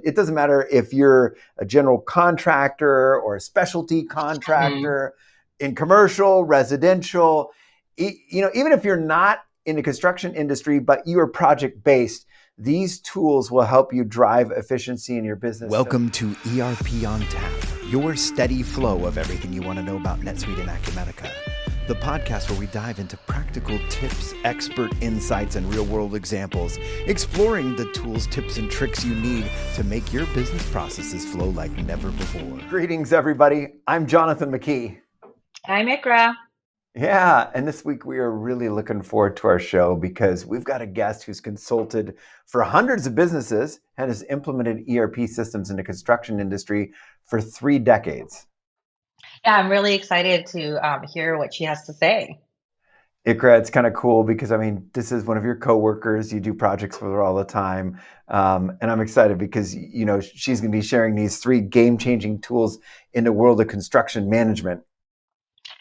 it doesn't matter if you're a general contractor or a specialty contractor in commercial, residential, even if you're not in the construction industry, but you are project based, these tools will help you drive efficiency in your business. Welcome to ERP on Tap, your steady flow of everything you want to know about NetSuite and Acumatica. The podcast where we dive into practical tips, expert insights, and real-world examples, exploring the tools, tips, and tricks you need to make your business processes flow like never before. Greetings, everybody. I'm Jonathan McKee. I'm Ikra. Yeah, and this week we are really looking forward to our show because we've got a guest who's consulted for hundreds of businesses and has implemented ERP systems in the construction industry for 3 decades. Yeah, I'm really excited to hear what she has to say. Ikra, it's kind of cool because, this is one of your coworkers. You do projects with her all the time. And I'm excited because, she's going to be sharing these 3 game-changing tools in the world of construction management.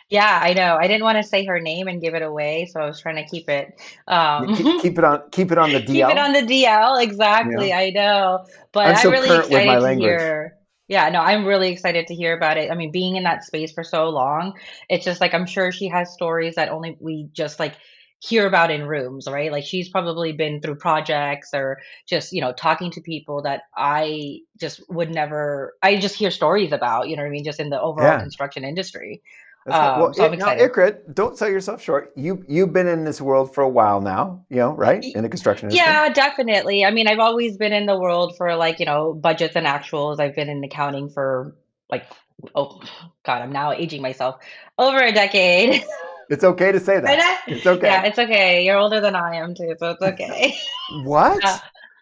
Yeah, I know. I didn't want to say her name and give it away, so I was trying to keep it Keep it on the DL. keep it on the DL. Exactly. Yeah. I know. But I'm so really current with my excited to language. hear. Yeah, no, I'm really excited to hear about it. I mean, being in that space for so long, it's just like I'm sure she has stories that only we just like hear about in rooms, right? Like she's probably been through projects or just, talking to people that I just would never, I just hear stories about, you know what I mean? Just in the overall Yeah. construction industry. That's right. Well, So I'm now, excited. Ikra, don't sell yourself short. You've been in this world for a while now, right? In the construction industry. Yeah, definitely. I mean, I've always been in the world for like, budgets and actuals. I've been in accounting for like, oh God, I'm now aging myself, over a decade. It's okay to say that. It's okay. Yeah, it's okay. You're older than I am too, so it's okay. What?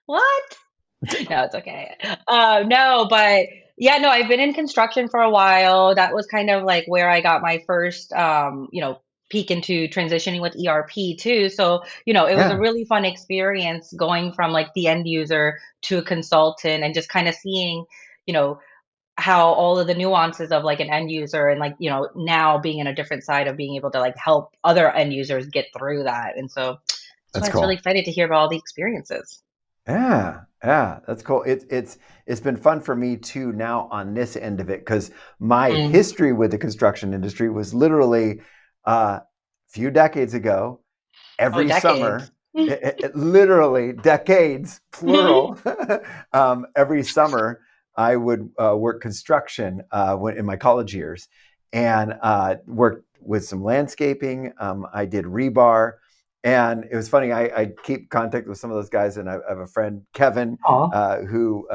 What? No, it's okay. No, but yeah, no, I've been in construction for a while. That was kind of like where I got my first, peek into transitioning with ERP too. So, it was a really fun experience going from like the end user to a consultant and just kind of seeing, how all of the nuances of like an end user and like, now being in a different side of being able to like help other end users get through that. And so That's I was cool. really excited to hear about all the experiences. Yeah, that's cool. It's been fun for me too now on this end of it because my history with the construction industry was literally a few decades ago. Every summer, literally decades, plural. Every summer, I would work construction in my college years and worked with some landscaping. I did rebar. And it was funny, I keep contact with some of those guys, and I have a friend, Kevin, who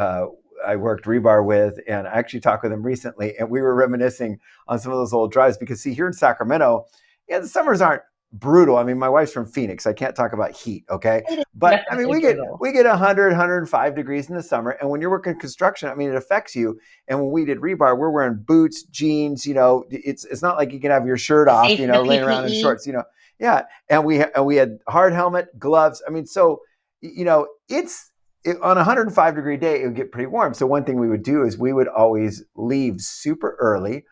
I worked rebar with, and I actually talked with him recently, and we were reminiscing on some of those old drives because, see, here in Sacramento, the summers aren't brutal. I mean, my wife's from Phoenix. I can't talk about heat, okay? But, we get 100, 105 degrees in the summer, and when you're working construction, it affects you. And when we did rebar, we're wearing boots, jeans, it's not like you can have your shirt off, laying around in shorts, Yeah, and we had hard helmet, gloves. So it's on a 105-degree day, it would get pretty warm. So one thing we would do is we would always leave super early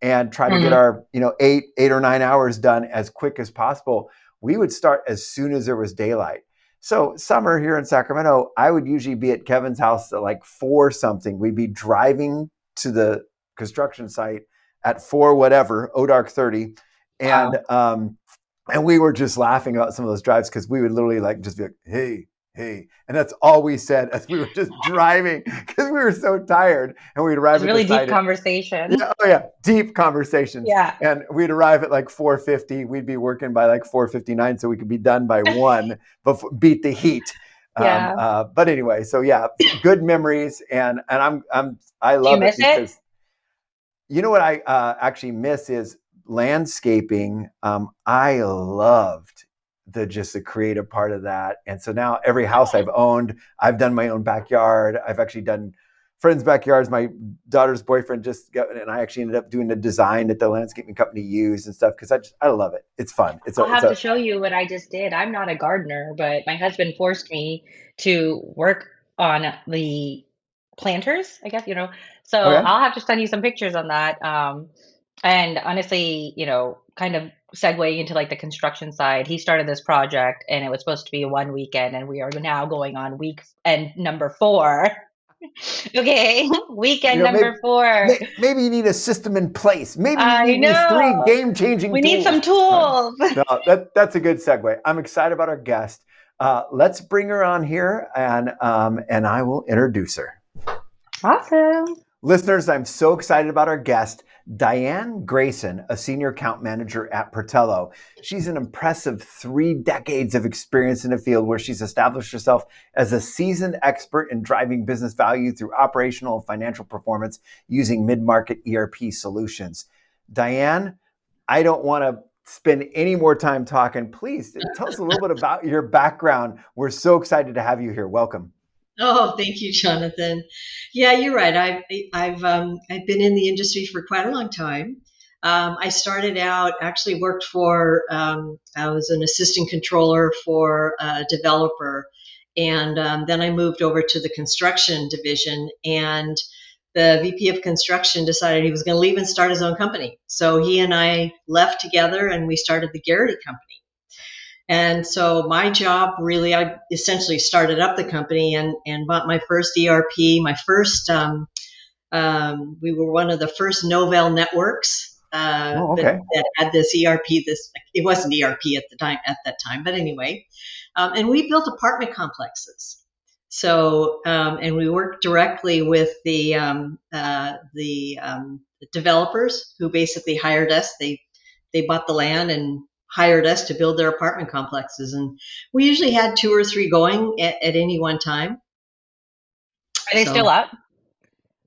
and try to get our 8 or 9 hours done as quick as possible. We would start as soon as there was daylight. So summer here in Sacramento, I would usually be at Kevin's house at like 4 something. We'd be driving to the construction site at 4 whatever, dark 30, and and we were just laughing about some of those drives because we would literally like just be like, hey. And that's all we said as we were just driving because we were so tired. And we'd arrive at really the deep conversation. Yeah, deep conversations. Yeah. And we'd arrive at like 4:50. We'd be working by like 4:59 so we could be done by 1 before beat the heat. Yeah. But anyway, so yeah, good memories. And I love it because you know what I actually miss is landscaping. I loved the creative part of that. And so now every house I've owned, I've done my own backyard. I've actually done friends' backyards. My daughter's boyfriend just got, and I actually ended up doing the design that the landscaping company used and stuff because I love it. It's fun. I'll have to show you what I just did. I'm not a gardener, but my husband forced me to work on the planters, I guess, So I'll have to send you some pictures on that. And honestly, kind of segueing into like the construction side, he started this project and it was supposed to be one weekend and we are now going on week end number 4. Okay, weekend Maybe, number 4. maybe you need a system in place. Maybe you I need these three know. game-changing We need tools. some tools. No, that's a good segue. I'm excited about our guest. Let's bring her on here, and I will introduce her. Awesome. Listeners, I'm so excited about our guest, Diane Grayson, a senior account manager at Protelo. She's an impressive 3 decades of experience in the field where she's established herself as a seasoned expert in driving business value through operational and financial performance using mid-market ERP solutions. Diane, I don't want to spend any more time talking. Please tell us a little bit about your background. We're so excited to have you here. Welcome. Oh, thank you, Jonathan. Yeah, you're right. I've been in the industry for quite a long time. I started out actually worked for I was an assistant controller for a developer, and then I moved over to the construction division. And the VP of construction decided he was going to leave and start his own company. So he and I left together, and we started the Garrity Company. And so my job really, I essentially started up the company and bought my first ERP, my first, we were one of the first Novell networks that had this ERP. It wasn't ERP at that time, but anyway, and we built apartment complexes. So, and we worked directly with the developers who basically hired us. They bought the land and hired us to build their apartment complexes. And we usually had 2 or 3 going at any one time. Are they still up?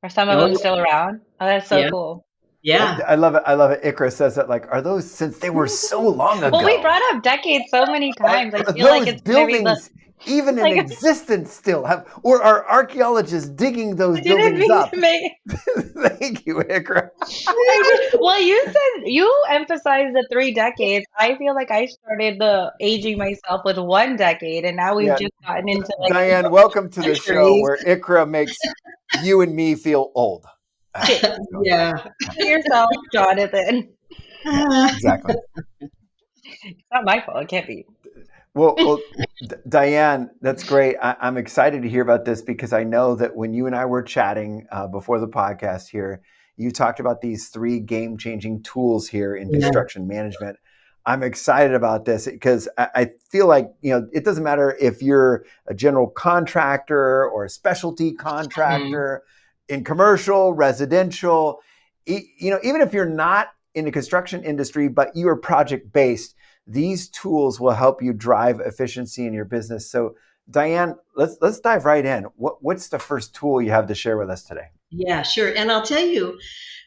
Are some of them still around? Oh, that's so cool. Yeah. I love it. I love it. Ikra says that, like, are those, since they were so long ago? Well, we brought up decades so many times. I feel like it's buildings even in existence still have, or are archaeologists digging those buildings up? Thank you, Ikra. Well, you emphasized the 3 decades. I feel like I started the aging myself with 1 decade, and now we've just gotten into Diane, welcome to the show where Ikra makes you and me feel old. Yeah. Yourself, Jonathan. Exactly. It's not my fault. It can't be. Well, Diane, that's great. I'm excited to hear about this because I know that when you and I were chatting before the podcast here, you talked about these 3 game-changing tools here in construction management. I'm excited about this because I feel like, it doesn't matter if you're a general contractor or a specialty contractor in commercial, residential, even if you're not in the construction industry, but you are project-based, these tools will help you drive efficiency in your business. So, Diane, let's dive right in. What's the first tool you have to share with us today? Yeah, sure. And I'll tell you,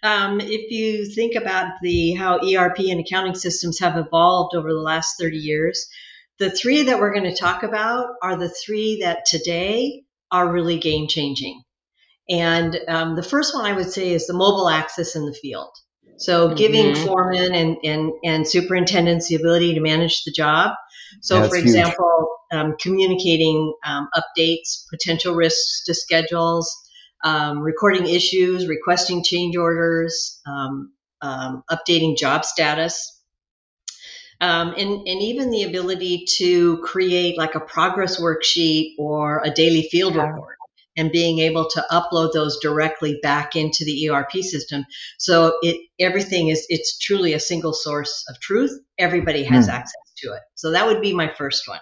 if you think about how ERP and accounting systems have evolved over the last 30 years, the 3 that we're going to talk about are the 3 that today are really game changing. And the first one I would say is the mobile access in the field. So giving foremen and superintendents the ability to manage the job. So, for example, communicating updates, potential risks to schedules, recording issues, requesting change orders, updating job status, and even the ability to create like a progress worksheet or a daily field report. And being able to upload those directly back into the ERP system. So it's truly a single source of truth. Everybody has access to it. So that would be my first one.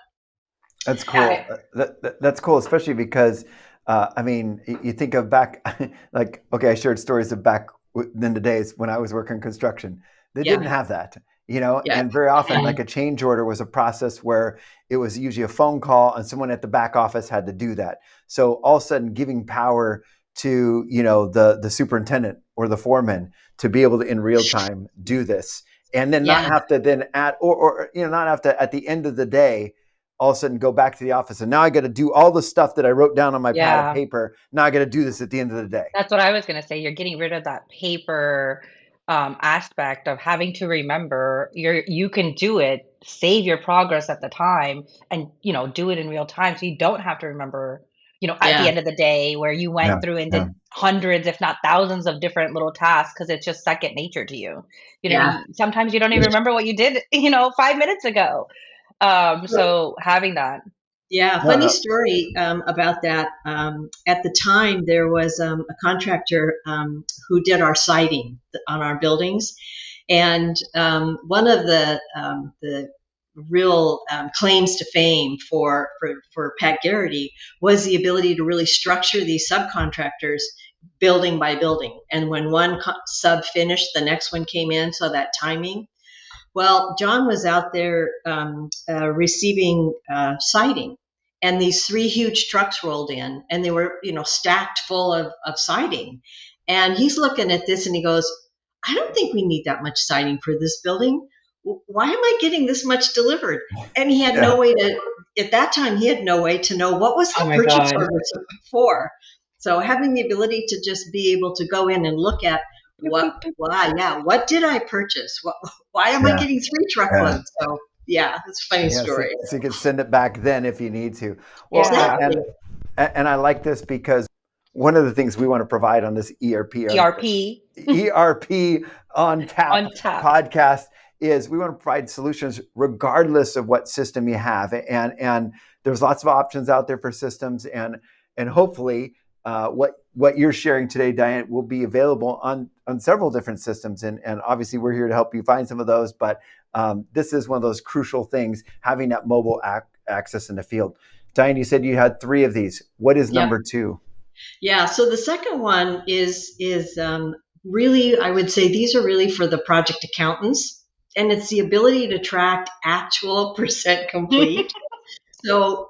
That's cool. That's cool, especially because, you think of back, I shared stories of back in the days when I was working construction. They didn't have that. And very often, like a change order was a process where it was usually a phone call and someone at the back office had to do that. So all of a sudden giving power to, the superintendent or the foreman to be able to in real time do this and then not have to then not have to at the end of the day, all of a sudden go back to the office. And now I got to do all the stuff that I wrote down on my pad of paper. Now I got to do this at the end of the day. That's what I was going to say. You're getting rid of that paper aspect of having to remember you can do it, save your progress at the time and, do it in real time. So you don't have to remember, at the end of the day where you went through and did hundreds, if not thousands of different little tasks because it's just second nature to you. Sometimes you don't even remember what you did, 5 minutes ago. So having that. Yeah, No, funny no. story about that. At the time, there was a contractor who did our siding on our buildings, and one of the real claims to fame for Pat Garrity was the ability to really structure these subcontractors building by building. And when one sub finished, the next one came in, so that timing. Well, John was out there receiving siding, and these three huge trucks rolled in, and they were, stacked full of siding. And he's looking at this, and he goes, "I don't think we need that much siding for this building. Why am I getting this much delivered?" And he had no Yeah. way to. At that time, he had no way to know what was Oh the my purchase God. order for. So having the ability to just be able to go in and look at what did I purchase? Why am I Yeah. getting three Yeah. truckloads? So yeah, it's a funny Yeah. So, story. so you can send it back then if you need to. Well, Yeah. Exactly. and I like this because one of the things we want to provide on this ERP ERP on tap on tap. podcast is we want to provide solutions regardless of what system you have, and there's lots of options out there for systems, and hopefully what you're sharing today, Diane, will be available on several different systems, and obviously we're here to help you find some of those, but this is one of those crucial things, having that mobile access in the field. Diane, you said you had 3 of these. What is Yep. number 2? Yeah. So the second one is really, I would say these are really for the project accountants, and it's the ability to track actual percent complete. So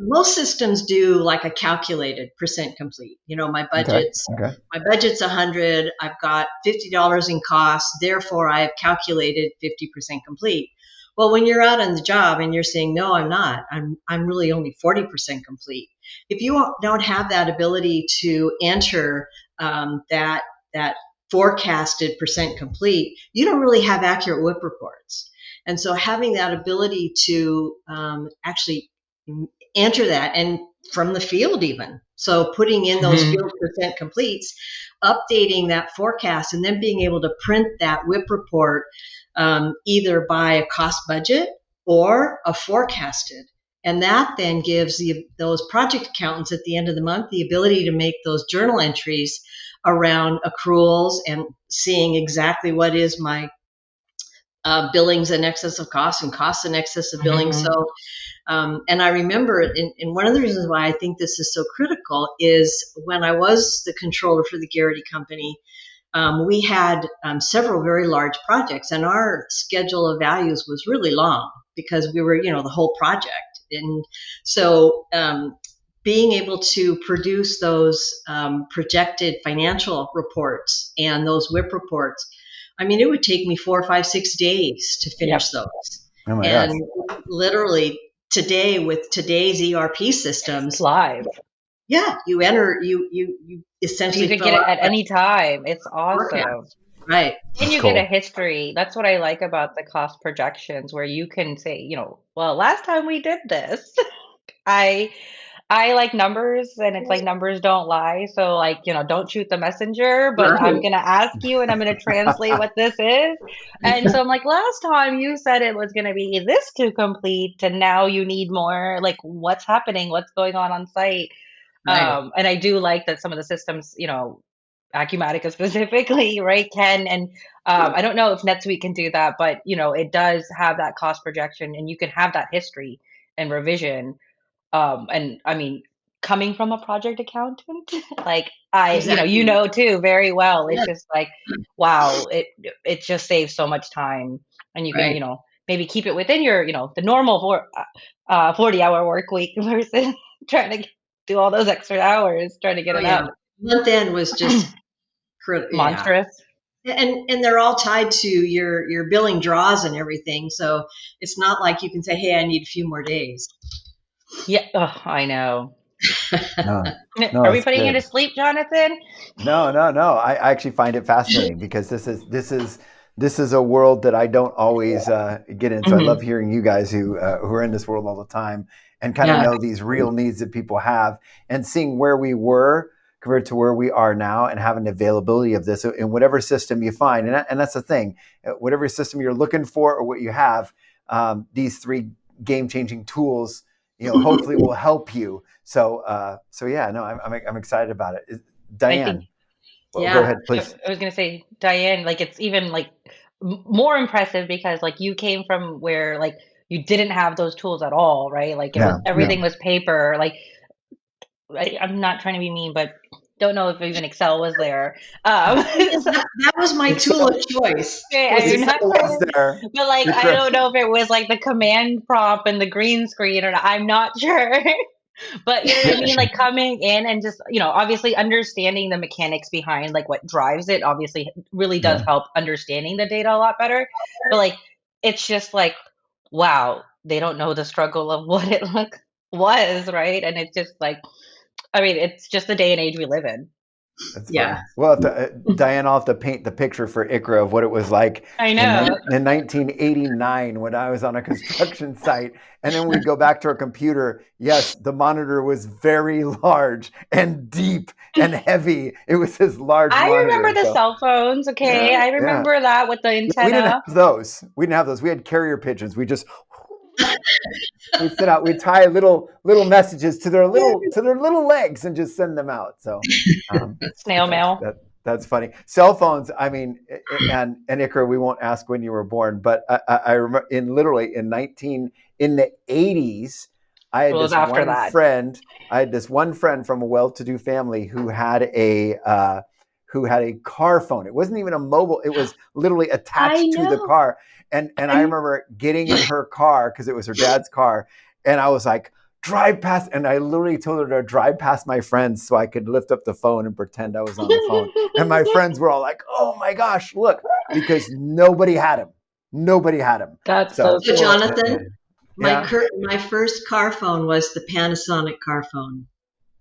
most systems do like a calculated percent complete. My Okay. budget's 100. I've got $50 in costs. Therefore, I have calculated 50% complete. Well, when you're out on the job and you're saying, "No, I'm not. I'm really only 40% complete." If you don't have that ability to enter that forecasted percent complete, you don't really have accurate WIP reports. And so having that ability to actually enter that, and from the field even. So putting in those field percent completes, updating that forecast, and then being able to print that WIP report either by a cost budget or a forecasted. And that then gives those project accountants at the end of the month the ability to make those journal entries around accruals and seeing exactly what is my billings in excess of costs and costs in excess of billing. So, and I remember, and one of the reasons why I think this is so critical is when I was the controller for the Garrity Company, we had several very large projects, and our schedule of values was really long because we were, the whole project. And so being able to produce those projected financial reports and those WIP reports, I mean, it would take me 4, 5, 6 days to finish those. Oh my And gosh. literally today, with today's ERP systems, Live. yeah, you enter, you essentially You could fill get it out at any time. It's forecast. awesome. Right. And That's you get a cool. history. That's what I like about the cost projections, where you can say, well, last time we did this, I I like numbers, and it's like numbers don't lie. So like, don't shoot the messenger, but I'm Right. gonna ask you and I'm gonna translate what this is. And so I'm like, last time you said it was gonna be this to complete, and now you need more. Like, what's happening? What's going on site? Right. And I do like that some of the systems, Acumatica specifically, right, can, and I don't know if NetSuite can do that, but it does have that cost projection, and you can have that history and revision. And I mean, coming from a project accountant, like Exactly. too very well. Yeah. It's just like, wow, it just saves so much time, and you can, Right. maybe keep it within your, the normal 40-hour work week versus trying to do all those extra hours trying to get Oh it yeah. up. Month end was just critical. Yeah. Monstrous. And they're all tied to your billing draws and everything. So it's not like you can say, "Hey, I need a few more days." Yeah. Oh, I know. No, Are we it's putting you good. to sleep, Jonathan? No. I actually find it fascinating because this is a world that I don't always get in. So I love Mhm. hearing you guys who are in this world all the time and kind of Yeah. know these real needs that people have, and seeing where we were compared to where we are now, and having the availability of this in whatever system you find. And that's the thing, whatever system you're looking for or what you have, these 3 game changing tools, hopefully will help you. So yeah, no, I'm excited about it. I think, Diane, well, go Yeah. ahead, please. I was gonna say, Diane, like it's even like more impressive because like you came from where like you didn't have those tools at all, right? Like it was Yeah, everything was paper. Like I'm not trying to be mean, but don't know if even Excel was there. So, That was my tool of choice. okay, Was I'm not Excel trying was to, there. but like You're I correct. don't know if it was like the command prompt and the green screen, or I'm not sure. But you know what I mean? Like coming in and just, obviously understanding the mechanics behind like what drives it obviously really does Yeah. help understanding the data a lot better. But like it's just like, wow, they don't know the struggle of what it was, right? And it's just like, I mean, it's just the day and age we live in. That's Yeah. funny. Well, Diane, I'll have to paint the picture for ICRA of what it was like I in, know. in 1989 when I was on a construction site. And then we'd go back to our computer. Yes, the monitor was very large and deep and heavy. It was this large I monitor. remember And the so, cell phones, okay? yeah, I yeah. remember that with the We didn't antenna. have those. We didn't have those. We had carrier pigeons. We'd sit out. We'd tie little messages to their little legs and just send them out. So Snail mail. that's funny. Cell phones. I mean, and Icar, we won't ask when you were born, but I remember in the 80s, I It had was this after one that. friend. I had this one friend from a well-to-do family who had a car phone. It wasn't even a mobile. It was literally I attached to the know. car. And I remember getting in her car because it was her dad's car, and I was like, drive past, and I literally told her to drive past my friends so I could lift up the phone and pretend I was on the phone. And my friends were all like, oh my gosh, look, because nobody had him. Nobody had him. That's so So, cool. Jonathan, Yeah. my first car phone was the Panasonic car phone.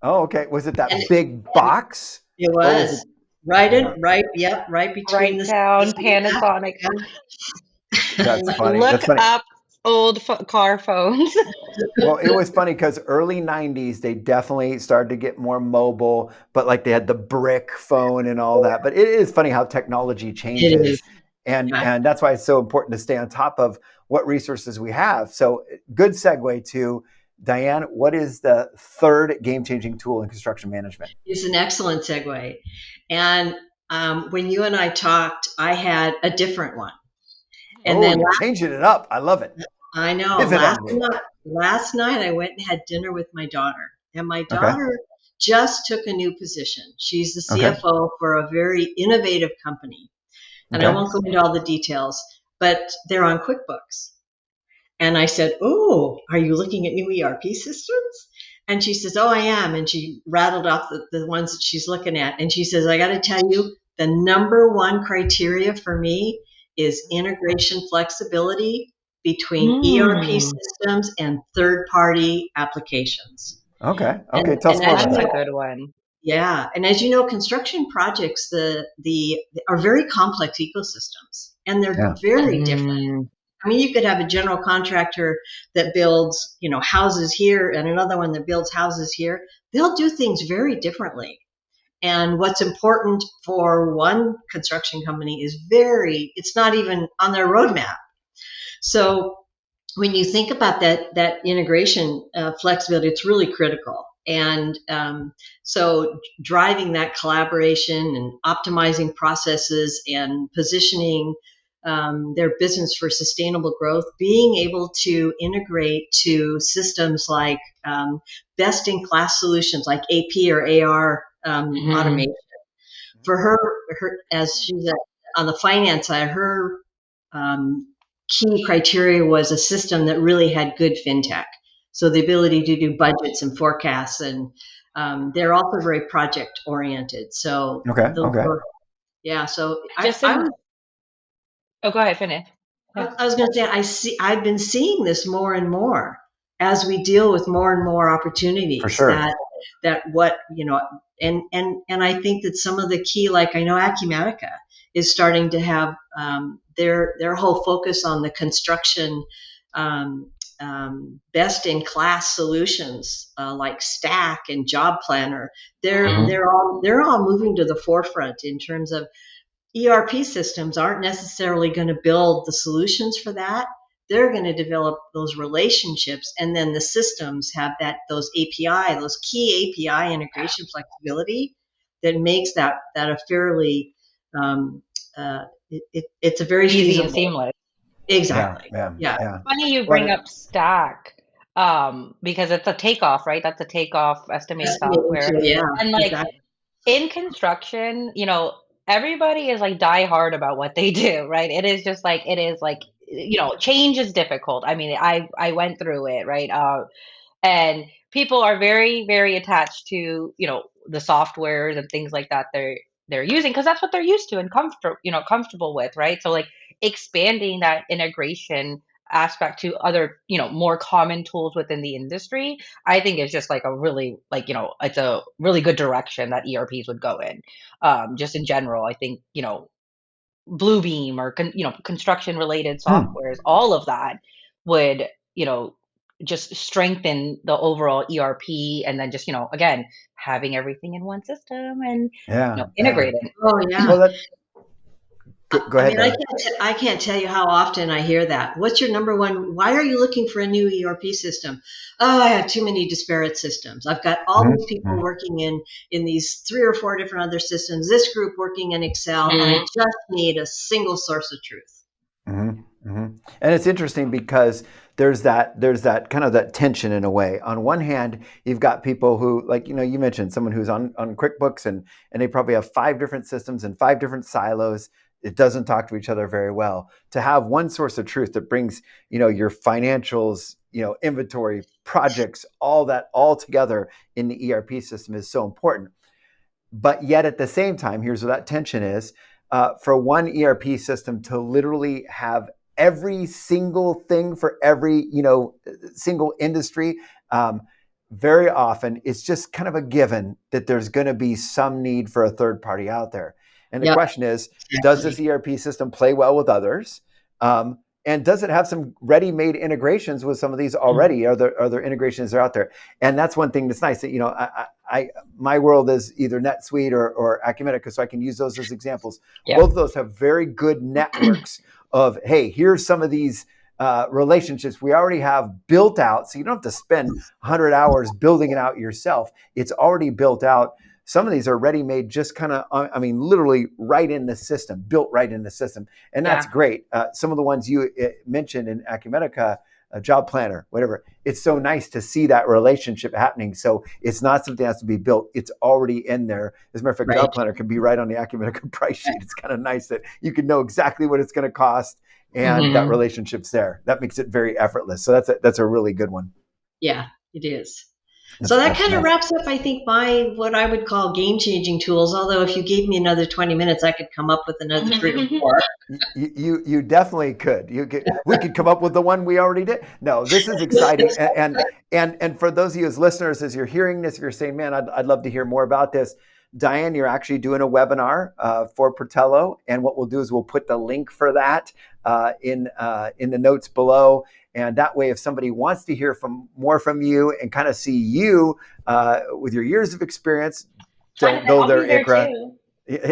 Oh, okay. Was it that And big box? it Or was it? was right between Right the down yeah. Panasonic. That's funny. Look That's funny. up old car phones. Well, it was funny because early 90s, they definitely started to get more mobile, but like they had the brick phone and all that. But it is funny how technology It changes. is. And Yeah. and that's why it's so important to stay on top of what resources we have. So good segue to Diane, what is the third game-changing tool in construction management? It's an excellent segue. And when you and I talked, I had a different one. And Oh, then you're changing it up. I love it. I know Pivot on me. last night I went and had dinner with my daughter. And my Okay. daughter just took a new position. She's the Okay. CFO for a very innovative company. And I Okay. won't go into all the details, but they're on QuickBooks. And I said, oh, are you looking at new ERP systems? And she says, oh, I am. And she rattled off the ones that she's looking at. And she says, I got to tell you, the number one criteria for me is integration flexibility between ERP systems and third-party applications. Okay. Okay. Tell us And more as about That's you a that. know, good one. yeah, and as you know, construction projects the are very complex ecosystems, and they're Yeah. very different. I mean, you could have a general contractor that builds, houses here and another one that builds houses here. They'll do things very differently. And what's important for one construction company it's not even on their roadmap. So when you think about that integration flexibility, it's really critical. And so driving that collaboration and optimizing processes and positioning their business for sustainable growth, being able to integrate to systems like best-in-class solutions like AP or AR automation. For her, as she's on the finance side, her um, key criteria was a system that really had good fintech. So the ability to do budgets and forecasts, and they're also very project oriented. So Okay. Okay. yeah. So Just in, oh, go ahead, finish. Yeah. I was going to say I've been seeing this more and more as we deal with more and more opportunities. For sure. That what and I think that some of the key, like I know Acumatica is starting to have their whole focus on the construction best in class solutions like Stack and Job Planner. They're all moving to the forefront in terms of ERP systems aren't necessarily going to build the solutions for that. they're going to develop those relationships, and then the systems have those key API integration flexibility that makes that a fairly it's a very easy feasible. and seamless. Exactly. Yeah. Funny you bring up Stack, because it's a takeoff, right? That's a takeoff estimating software. Yeah, And like exactly. in construction, everybody is like die hard about what they do, right? It is just like change is difficult. I mean, I went through it, right? And people are very, very attached to, the softwares and things like that they're using because that's what they're used to and comfortable with, right? So like expanding that integration aspect to other, more common tools within the industry, I think is just like a really it's a really good direction that ERPs would go in. Just in general, I think, Bluebeam or construction related softwares, all of that would, just strengthen the overall ERP, and then just, again, having everything in one system and integrating. Oh yeah. Well, go ahead. I mean, I can't tell you how often I hear that. What's your number one? Why are you looking for a new ERP system? Oh, I have too many disparate systems. I've got all these people working in these 3 or 4 different other systems. This group working in Excel, and I just need a single source of truth. And it's interesting because there's that kind of that tension in a way. On one hand, you've got people who, like, you mentioned someone who's on QuickBooks and they probably have 5 different systems and 5 different silos. It doesn't talk to each other very well. To have one source of truth that brings, your financials, inventory, projects, all that all together in the ERP system is so important. But yet at the same time, here's where that tension is. For one ERP system to literally have every single thing for every, single industry, very often it's just kind of a given that there's going to be some need for a third party out there. And the question is, does this ERP system play well with others? And does it have some ready-made integrations with some of these already? Are there integrations that are out there? And that's one thing that's nice. That my world is either NetSuite or Acumatica, so I can use those as examples. Yeah. Both of those have very good networks of, hey, here's some of these relationships we already have built out, so you don't have to spend 100 hours building it out yourself. It's already built out. Some of these are ready-made, just kind of, literally right in the system, built right in the system. And that's great. Some of the ones you mentioned in Acumatica, Job Planner, whatever, it's so nice to see that relationship happening. So it's not something that has to be built. It's already in there. As a matter of fact, Job Planner can be right on the Acumatica price sheet. It's kind of nice that you can know exactly what it's going to cost, and that relationship's there. That makes it very effortless. So that's a really good one. Yeah, it is. So that kind of wraps up, I think, what I would call game-changing tools. Although if you gave me another 20 minutes, I could come up with another 3 or 4. You definitely could. We could come up with the one we already did. No, this is exciting. And for those of you as listeners, as you're hearing this, if you're saying, man, I'd love to hear more about this, Diane, you're actually doing a webinar for Protelo, and what we'll do is we'll put the link for that in the notes below. And that way, if somebody wants to hear more from you and kind of see you with your years of experience, don't go there, Ikra.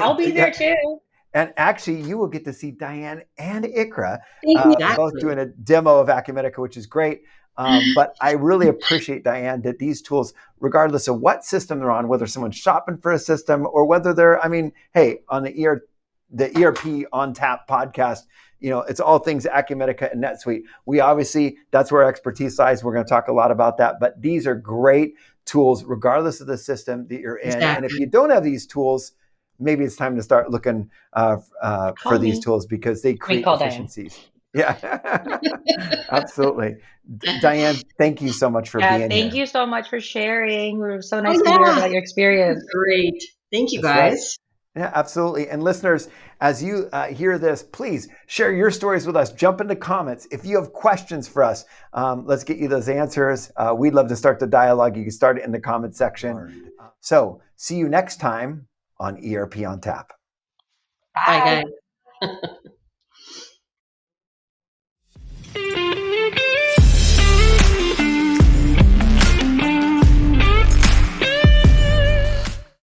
I'll be there too. And actually, you will get to see Diane and Ikra Exactly. both doing a demo of Acumatica, which is great. But I really appreciate, Diane, that these tools, regardless of what system they're on, whether someone's shopping for a system or whether they're, hey, on the ERP on Tap podcast, it's all things Acumatica and NetSuite. We obviously, that's where our expertise lies. We're going to talk a lot about that, but these are great tools, regardless of the system that you're in. Exactly. And if you don't have these tools, maybe it's time to start looking for these tools because they create efficiencies. Yeah, absolutely. Diane, thank you so much for being here. Thank you so much for sharing. It was so nice to hear about your experience. Great. Thank you, guys. Right. Yeah, absolutely. And listeners, as you hear this, please share your stories with us. Jump into comments. If you have questions for us, let's get you those answers. We'd love to start the dialogue. You can start it in the comment section. So see you next time on ERP on Tap. Bye, guys.